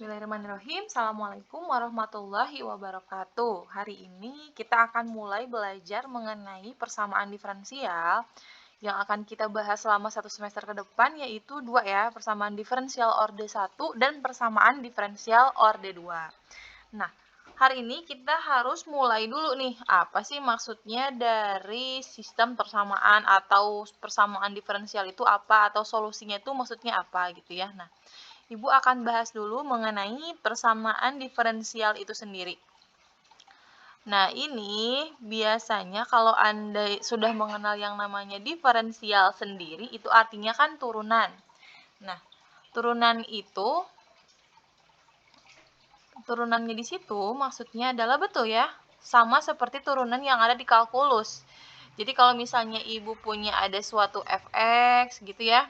Bismillahirrahmanirrahim. Assalamualaikum warahmatullahi wabarakatuh. Hari ini kita akan mulai belajar mengenai persamaan diferensial yang akan kita bahas selama satu semester ke depan, yaitu dua ya, persamaan diferensial orde 1 dan persamaan diferensial orde 2. Nah, hari ini kita harus mulai dulu nih, apa sih maksudnya dari sistem persamaan atau persamaan diferensial itu apa, atau solusinya itu maksudnya apa gitu ya. Nah, Ibu akan bahas dulu mengenai persamaan diferensial itu sendiri. Nah, ini biasanya kalau Anda sudah mengenal yang namanya diferensial sendiri, itu artinya kan turunan. Nah, turunannya di situ maksudnya adalah betul ya, sama seperti turunan yang ada di kalkulus. Jadi kalau misalnya Ibu punya ada suatu fx gitu ya,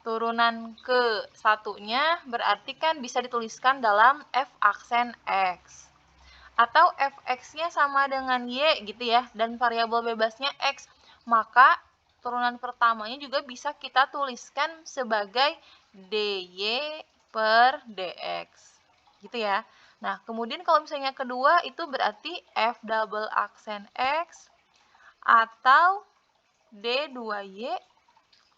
turunan ke satunya berarti kan bisa dituliskan dalam f aksen x. Atau fx-nya sama dengan y gitu ya, dan variabel bebasnya x. Maka turunan pertamanya juga bisa kita tuliskan sebagai dy per dx. Gitu ya. Nah, kemudian kalau misalnya kedua itu berarti f double aksen x atau d2y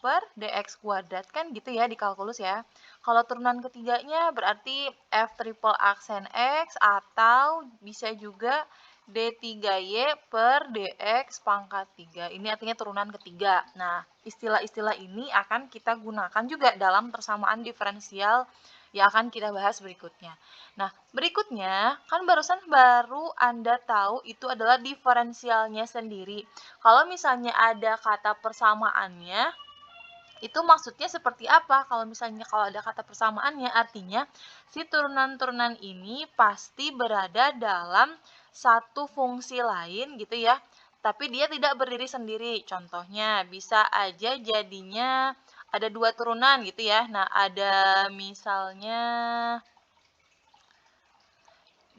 per dx kuadrat, kan gitu ya di kalkulus ya. Kalau turunan ketiganya berarti f triple aksen x atau bisa juga d3y per dx pangkat 3. Ini artinya turunan ketiga. Nah, istilah-istilah ini akan kita gunakan juga dalam persamaan diferensial yang akan kita bahas berikutnya. Nah, berikutnya kan baru Anda tahu itu adalah diferensialnya sendiri. Kalau misalnya ada kata persamaannya, itu maksudnya seperti apa? Kalau misalnya kalau ada kata persamaannya, artinya si turunan-turunan ini pasti berada dalam satu fungsi lain gitu ya, tapi dia tidak berdiri sendiri. Contohnya bisa aja jadinya ada dua turunan gitu ya. Nah, ada misalnya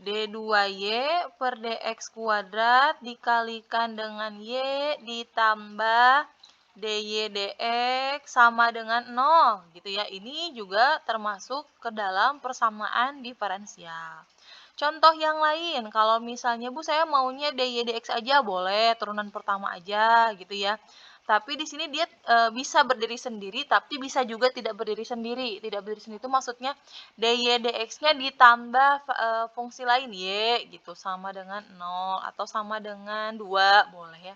d2y per dx kuadrat dikalikan dengan y ditambah dy dx sama dengan 0 gitu ya. Ini juga termasuk ke dalam persamaan diferensial. Contoh yang lain, kalau misalnya Bu saya maunya dy dx aja boleh, turunan pertama aja gitu ya. Tapi di sini dia bisa berdiri sendiri, tapi bisa juga tidak berdiri sendiri. Tidak berdiri sendiri itu maksudnya dy dx-nya ditambah fungsi lain y gitu, sama dengan 0 atau sama dengan 2 boleh ya.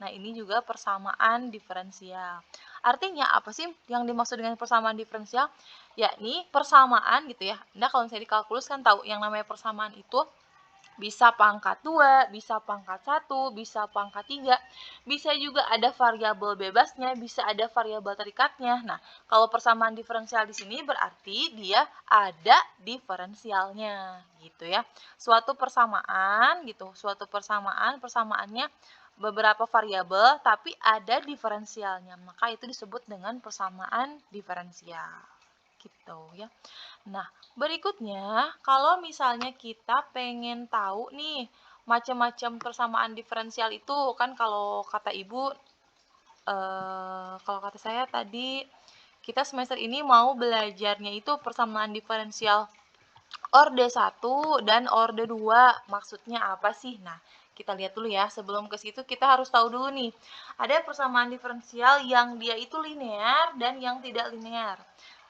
Nah, ini juga persamaan diferensial. Artinya apa sih yang dimaksud dengan persamaan diferensial? Yakni persamaan gitu ya. Anda kalau misalnya di kalkulus kan tahu yang namanya persamaan itu bisa pangkat 2, bisa pangkat 1, bisa pangkat 3, bisa juga ada variabel bebasnya, bisa ada variabel terikatnya. Nah, kalau persamaan diferensial di sini berarti dia ada diferensialnya, gitu ya. Suatu persamaan gitu, persamaannya beberapa variabel tapi ada diferensialnya. Maka itu disebut dengan persamaan diferensial. Gitu ya. Nah, berikutnya, kalau misalnya kita pengen tahu nih macam-macam persamaan diferensial itu, kan kalau kata Ibu, kalau kata saya tadi, kita semester ini mau belajarnya itu persamaan diferensial orde 1 dan orde 2. Maksudnya apa sih? Nah, kita lihat dulu ya. Sebelum ke situ kita harus tahu dulu nih. Ada persamaan diferensial yang dia itu linear dan yang tidak linear.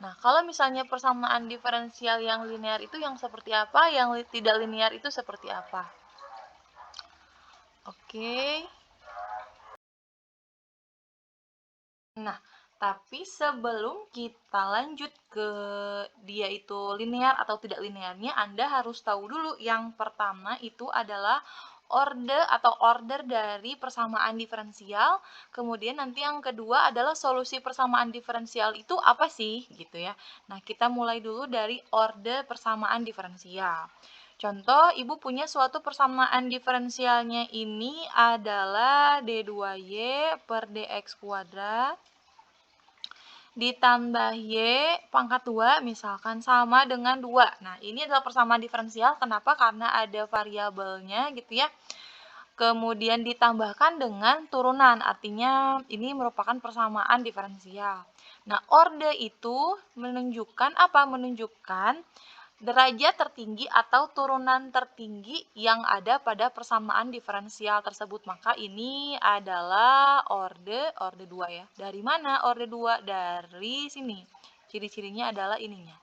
Nah, kalau misalnya persamaan diferensial yang linear itu yang seperti apa, yang tidak linear itu seperti apa? Oke. Nah, tapi sebelum kita lanjut ke dia itu linear atau tidak linearnya, Anda harus tahu dulu yang pertama itu adalah order dari persamaan diferensial. Kemudian nanti yang kedua adalah solusi persamaan diferensial itu apa sih gitu ya. Nah, kita mulai dulu dari order persamaan diferensial. Contoh, Ibu punya suatu persamaan diferensialnya ini adalah d2y per dx kuadrat ditambah y pangkat 2 misalkan sama dengan 2. Nah, ini adalah persamaan diferensial. Kenapa? Karena ada variabelnya gitu ya. Kemudian ditambahkan dengan turunan, artinya ini merupakan persamaan diferensial. Nah, orde itu menunjukkan apa? Menunjukkan derajat tertinggi atau turunan tertinggi yang ada pada persamaan diferensial tersebut. Maka ini adalah orde 2 ya. Dari mana orde 2? Dari sini. Ciri-cirinya adalah ininya.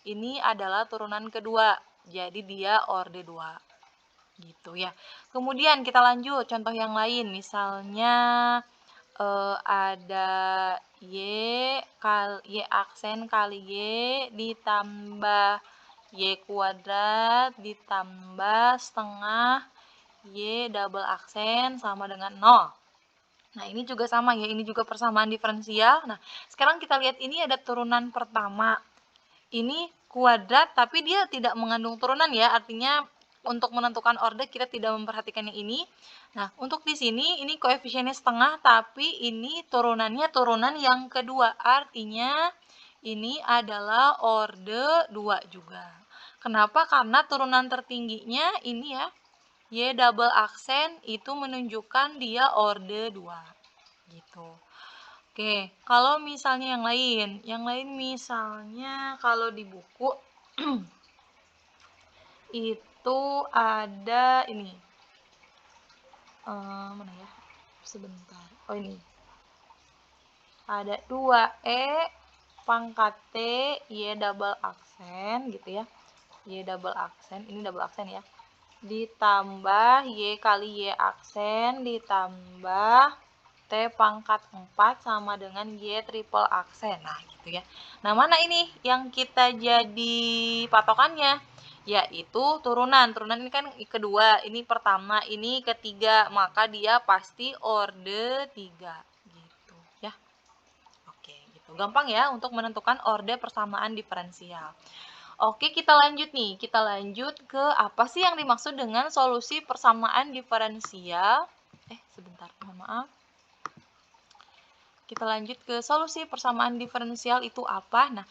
Ini adalah turunan kedua. Jadi dia orde 2. Gitu ya. Kemudian kita lanjut contoh yang lain. Misalnya ada Y aksen kali Y ditambah Y kuadrat ditambah setengah Y double aksen sama dengan 0. Nah, ini juga sama ya, ini juga persamaan diferensial. Nah, sekarang kita lihat ini ada turunan pertama. Ini kuadrat, tapi dia tidak mengandung turunan ya, artinya untuk menentukan orde kita tidak memperhatikan yang ini. Nah, untuk di sini ini koefisiennya setengah, tapi ini turunannya turunan yang kedua. Artinya ini adalah orde 2 juga. Kenapa? Karena turunan tertingginya ini ya, Y double aksen itu menunjukkan dia orde 2. Gitu. Oke, kalau misalnya yang lain misalnya kalau di buku itu ada ini, mana ya? Sebentar. Oh ini, ada 2E pangkat T Y double aksen gitu ya, Y double aksen, ini double aksen ya, ditambah Y kali Y aksen ditambah T pangkat 4 sama dengan Y triple aksen. Nah, gitu ya. Nah, mana ini yang kita jadi patokannya? Yaitu turunan. Turunan ini kan kedua, ini pertama, ini ketiga. Maka dia pasti orde 3. Gitu ya. Oke, gitu. Gampang ya untuk menentukan orde persamaan diferensial. Oke, kita lanjut nih. Kita lanjut ke apa sih yang dimaksud dengan solusi persamaan diferensial? Sebentar, mohon maaf. Kita lanjut ke solusi persamaan diferensial itu apa? Nah,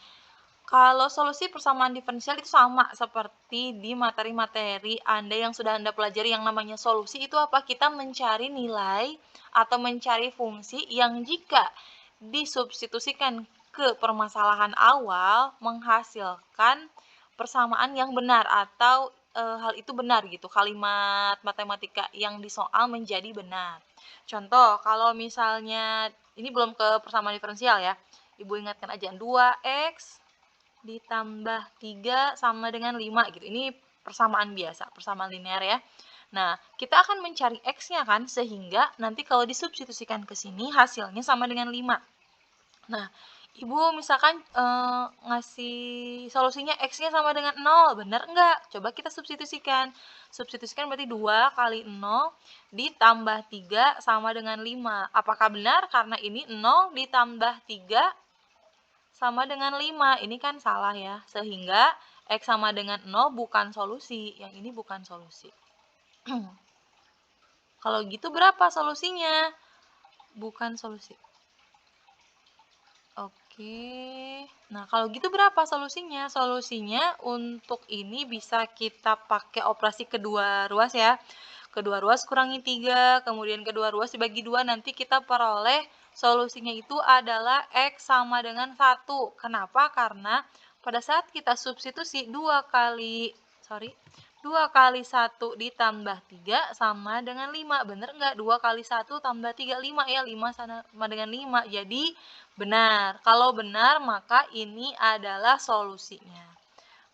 kalau solusi persamaan diferensial itu sama seperti di materi-materi Anda yang sudah Anda pelajari yang namanya solusi itu apa? Kita mencari nilai atau mencari fungsi yang jika disubstitusikan ke permasalahan awal menghasilkan persamaan yang benar atau hal itu benar gitu. Kalimat matematika yang di soal menjadi benar. Contoh, kalau misalnya ini belum ke persamaan diferensial ya. Ibu ingatkan aja 2x ditambah 3 sama dengan 5 gitu. Ini persamaan biasa, persamaan linear ya. Nah, kita akan mencari x-nya kan, sehingga nanti kalau disubstitusikan ke sini hasilnya sama dengan 5. Nah, Ibu misalkan ngasih solusinya x-nya sama dengan 0, benar enggak? Coba kita substitusikan. Substitusikan berarti 2 kali 0 ditambah 3 sama dengan 5. Apakah benar? Karena ini 0 ditambah 3 sama dengan 5. Ini kan salah ya. Sehingga x sama dengan 0 bukan solusi. Yang ini bukan solusi. Kalau gitu berapa solusinya? Bukan solusi. Oke. Nah, kalau gitu berapa solusinya? Solusinya untuk ini bisa kita pakai operasi kedua ruas ya. Kedua ruas kurangi 3, kemudian kedua ruas dibagi 2, nanti kita peroleh solusinya itu adalah X sama dengan 1. Kenapa? Karena pada saat kita substitusi 2 kali 1 ditambah 3 sama dengan 5. Bener nggak? 2 kali 1 tambah 3, 5 ya. 5 sama dengan 5. Jadi benar. Kalau benar, maka ini adalah solusinya.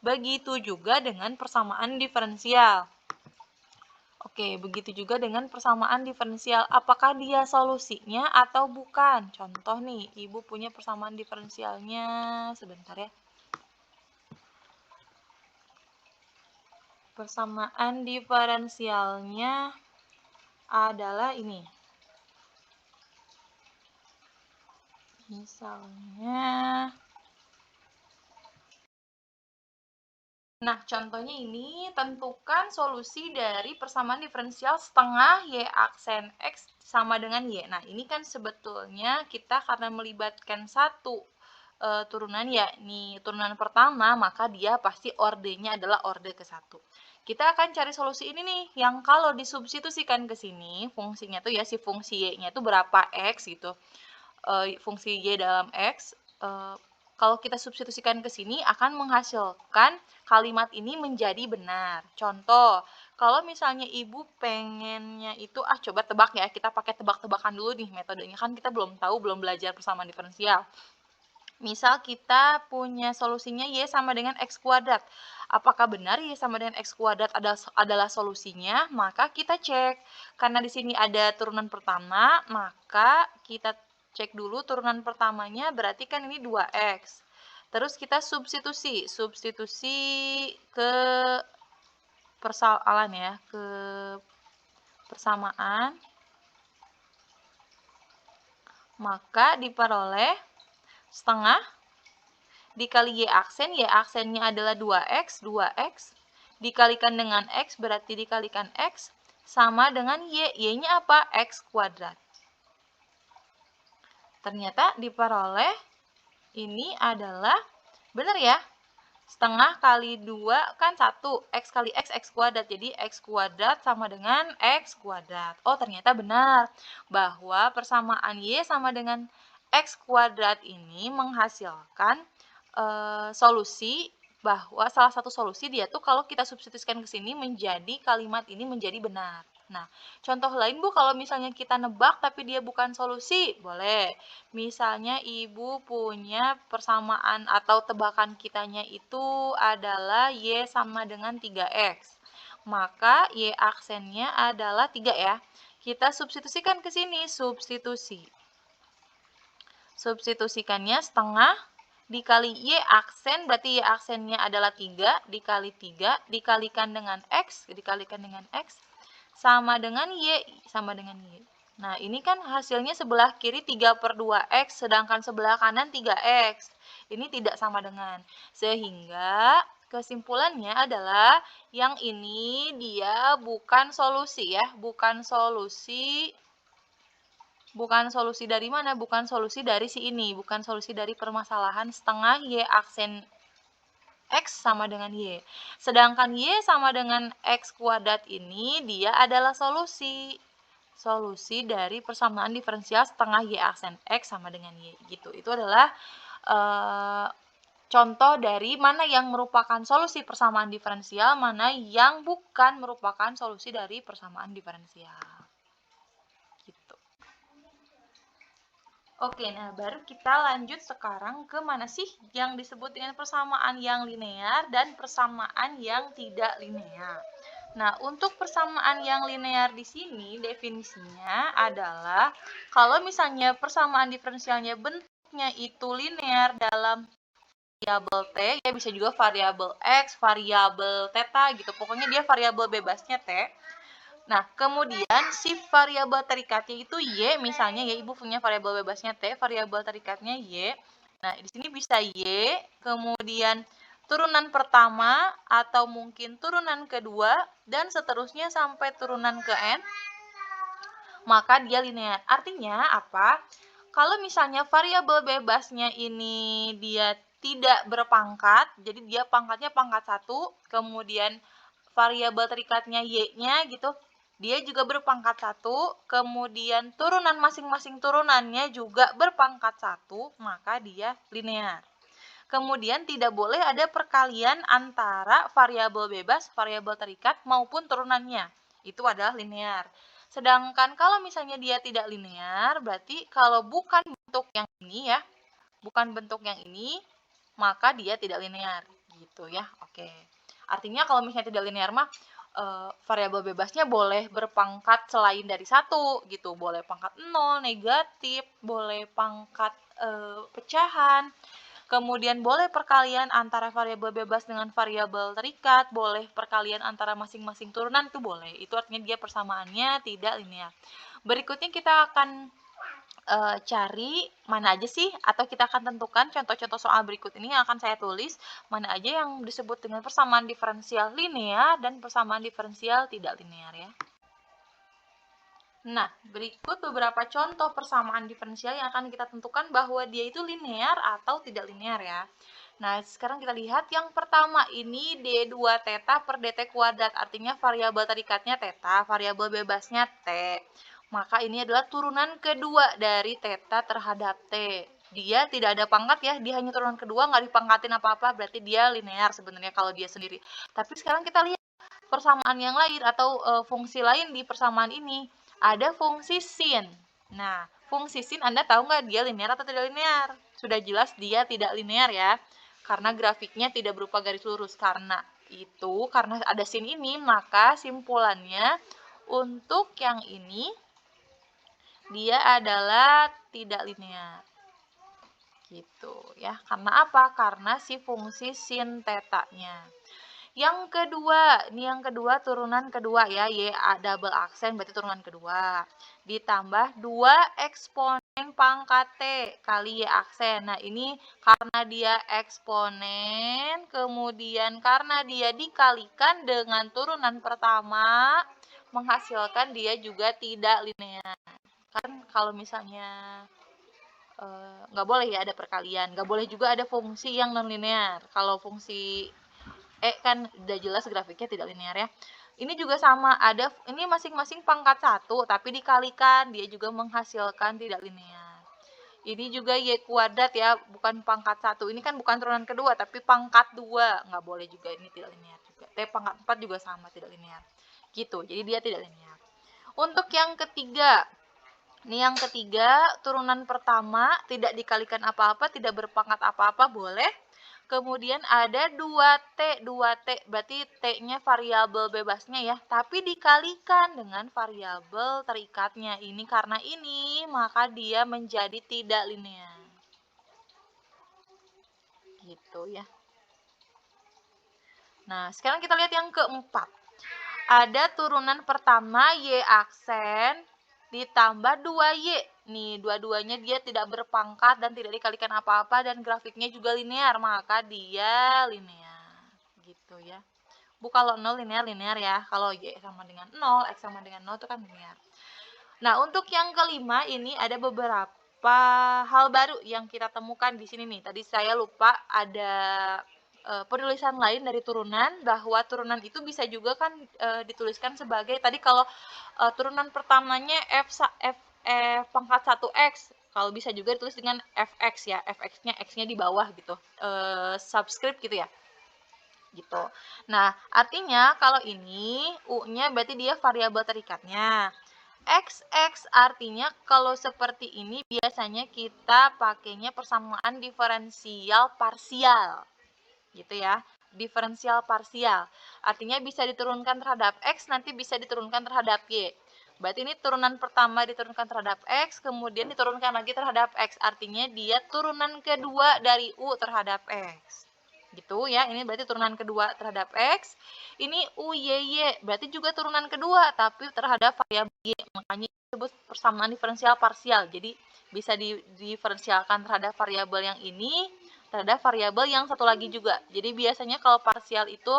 Begitu juga dengan persamaan diferensial. Oke, begitu juga dengan persamaan diferensial. Apakah dia solusinya atau bukan? Contoh nih, Ibu punya persamaan diferensialnya. Sebentar ya. Persamaan diferensialnya adalah ini. Misalnya, nah contohnya ini, tentukan solusi dari persamaan diferensial setengah Y aksen X sama dengan Y. Nah ini kan sebetulnya kita karena melibatkan satu turunan ya, nih turunan pertama, maka dia pasti ordenya adalah orde ke-1. Kita akan cari solusi ini nih, yang kalau disubstitusikan ke sini, fungsinya tuh ya, si fungsi Y-nya itu berapa X gitu. Fungsi Y dalam X, Kalau kita substitusikan ke sini akan menghasilkan kalimat ini menjadi benar. Contoh, kalau misalnya ibu pengennya itu, coba tebak ya, kita pakai tebak-tebakan dulu nih metodenya, kan kita belum tahu, belum belajar persamaan diferensial. Misal kita punya solusinya Y sama dengan X kuadrat. Apakah benar Y sama dengan X kuadrat adalah solusinya? Maka kita cek. Karena di sini ada turunan pertama, maka kita cek dulu turunan pertamanya, berarti kan ini 2X. Terus kita substitusi ke persoalan ya, ke persamaan. Maka diperoleh setengah dikali Y aksennya adalah 2X dikalikan dengan X berarti dikalikan X sama dengan Y-nya apa? X kuadrat. Ternyata diperoleh ini adalah benar ya. Setengah kali 2 kan 1, X kali X kuadrat. Jadi X kuadrat sama dengan X kuadrat. Oh, ternyata benar bahwa persamaan Y sama dengan X kuadrat ini menghasilkan solusi, bahwa salah satu solusi dia tuh kalau kita substitusikan ke sini menjadi kalimat ini menjadi benar. Nah, contoh lain Bu, kalau misalnya kita nebak tapi dia bukan solusi, boleh. Misalnya Ibu punya persamaan atau tebakan kitanya itu adalah Y sama dengan 3X. Maka Y aksennya adalah 3 ya. Kita substitusikan ke sini, substitusi. Substitusikannya setengah dikali Y aksen, berarti Y aksennya adalah 3, dikali 3, dikalikan dengan X sama dengan Y. Nah, ini kan hasilnya sebelah kiri 3/2X, sedangkan sebelah kanan 3X. Ini tidak sama dengan. Sehingga kesimpulannya adalah yang ini dia bukan solusi ya, bukan solusi dari mana? Bukan solusi dari si ini, bukan solusi dari permasalahan setengah Y aksen X sama dengan Y. Sedangkan Y sama dengan X kuadrat ini dia adalah solusi. Solusi dari persamaan diferensial setengah Y aksen X sama dengan Y. Gitu. Itu adalah contoh dari mana yang merupakan solusi persamaan diferensial, mana yang bukan merupakan solusi dari persamaan diferensial. Oke, nah baru kita lanjut sekarang ke mana sih yang disebut dengan persamaan yang linear dan persamaan yang tidak linear. Nah, untuk persamaan yang linear di sini definisinya adalah kalau misalnya persamaan diferensialnya bentuknya itu linear dalam variabel T, ya bisa juga variabel X, variabel theta gitu. Pokoknya dia variabel bebasnya T. Nah, kemudian si variabel terikatnya itu Y, misalnya ya Ibu punya variabel bebasnya T, variabel terikatnya Y. Nah, di sini bisa Y, kemudian turunan pertama atau mungkin turunan kedua dan seterusnya sampai turunan ke N. Maka dia linear. Artinya apa? Kalau misalnya variabel bebasnya ini dia tidak berpangkat, jadi dia pangkatnya pangkat 1, kemudian variabel terikatnya Y-nya gitu, dia juga berpangkat 1, kemudian turunan masing-masing turunannya juga berpangkat 1, maka dia linear. Kemudian tidak boleh ada perkalian antara variabel bebas, variabel terikat maupun turunannya. Itu adalah linear. Sedangkan kalau misalnya dia tidak linear, berarti kalau bukan bentuk yang ini ya, bukan bentuk yang ini, maka dia tidak linear. Gitu ya. Oke. Artinya kalau misalnya tidak linear mah variabel bebasnya boleh berpangkat selain dari 1 gitu, boleh pangkat 0, negatif, boleh pangkat pecahan, kemudian boleh perkalian antara variabel bebas dengan variabel terikat, boleh perkalian antara masing-masing turunan itu boleh. Itu artinya dia persamaannya tidak linear. Berikutnya kita akan cari mana aja sih, atau kita akan tentukan contoh-contoh soal berikut ini yang akan saya tulis, mana aja yang disebut dengan persamaan diferensial linear dan persamaan diferensial tidak linear ya. Nah, berikut beberapa contoh persamaan diferensial yang akan kita tentukan bahwa dia itu linear atau tidak linear ya. Nah, sekarang kita lihat yang pertama ini D2 theta per dt kuadrat, artinya variabel terikatnya theta, variabel bebasnya T. Maka ini adalah turunan kedua dari theta terhadap T. dia tidak ada pangkat ya, dia hanya turunan kedua, nggak dipangkatin apa-apa, berarti dia linear sebenarnya kalau dia sendiri. Tapi sekarang kita lihat persamaan yang lain atau fungsi lain di persamaan ini. Ada fungsi sin. Nah, fungsi sin Anda tahu nggak dia linear atau tidak linear? Sudah jelas dia tidak linear ya, karena grafiknya tidak berupa garis lurus. Karena ada sin ini, maka simpulannya untuk yang ini dia adalah tidak linear. Gitu ya. Karena apa? Karena si fungsi sin tetanya. Yang kedua turunan kedua ya, Y double aksen berarti turunan kedua. Ditambah 2 eksponen pangkat T kali Y aksen. Nah, ini karena dia eksponen, kemudian karena dia dikalikan dengan turunan pertama, menghasilkan dia juga tidak linear. Kan kalau misalnya nggak boleh ya ada perkalian, nggak boleh juga ada fungsi yang non linear. Kalau fungsi kan udah jelas grafiknya tidak linear ya. Ini juga sama, ini masing-masing pangkat 1 tapi dikalikan dia juga menghasilkan tidak linear. Ini juga Y kuadrat ya, bukan pangkat 1. Ini kan bukan turunan kedua tapi pangkat 2, nggak boleh juga, ini tidak linear juga. T pangkat 4 juga sama tidak linear. Gitu. Jadi dia tidak linear. Untuk yang ketiga, turunan pertama tidak dikalikan apa-apa, tidak berpangkat apa-apa, boleh. Kemudian ada 2T berarti T-nya variabel bebasnya ya, tapi dikalikan dengan variabel terikatnya. Ini karena ini, maka dia menjadi tidak linear. Gitu ya. Nah, sekarang kita lihat yang keempat. Ada turunan pertama Y aksen ditambah 2Y. Nih, dua-duanya dia tidak berpangkat dan tidak dikalikan apa-apa dan grafiknya juga linear, maka dia linear. Gitu ya. Bu, kalau 0 linear ya. Kalau Y sama dengan 0, X sama dengan 0 itu kan linear. Nah, untuk yang kelima ini ada beberapa hal baru yang kita temukan di sini nih. Tadi saya lupa ada penulisan lain dari turunan, bahwa turunan itu bisa juga kan dituliskan sebagai tadi kalau turunan pertamanya f pangkat 1x, kalau bisa juga ditulis dengan fx ya, fx-nya x-nya di bawah gitu, subscript gitu ya. Gitu. Nah, artinya kalau ini u-nya berarti dia variabel terikatnya. X artinya kalau seperti ini biasanya kita pakainya persamaan diferensial parsial. Gitu ya, diferensial parsial. Artinya bisa diturunkan terhadap X, nanti bisa diturunkan terhadap Y. Berarti ini turunan pertama diturunkan terhadap X, kemudian diturunkan lagi terhadap X. Artinya dia turunan kedua dari U terhadap X. Gitu ya, ini berarti turunan kedua terhadap X. Ini UYY, berarti juga turunan kedua, tapi terhadap variabel Y. Makanya disebut persamaan diferensial parsial. Jadi bisa diferensialkan terhadap variabel yang ini, terhadap variabel yang satu lagi juga. Jadi biasanya kalau parsial itu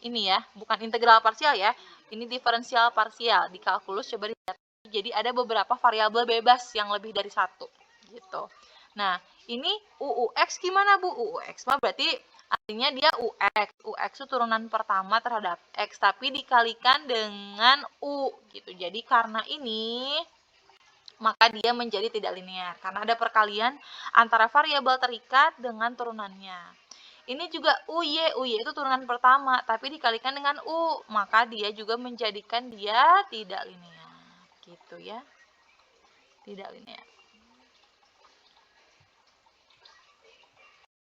ini ya, bukan integral parsial ya. Ini diferensial parsial. Di kalkulus coba dilihat. Jadi ada beberapa variabel bebas yang lebih dari satu gitu. Nah, ini UUX gimana Bu? UUX mah berarti artinya dia UX. UX itu turunan pertama terhadap X tapi dikalikan dengan U gitu. Jadi karena ini maka dia menjadi tidak linear karena ada perkalian antara variabel terikat dengan turunannya. Ini juga UY itu turunan pertama tapi dikalikan dengan U, maka dia juga menjadikan dia tidak linear. Gitu ya. Tidak linear.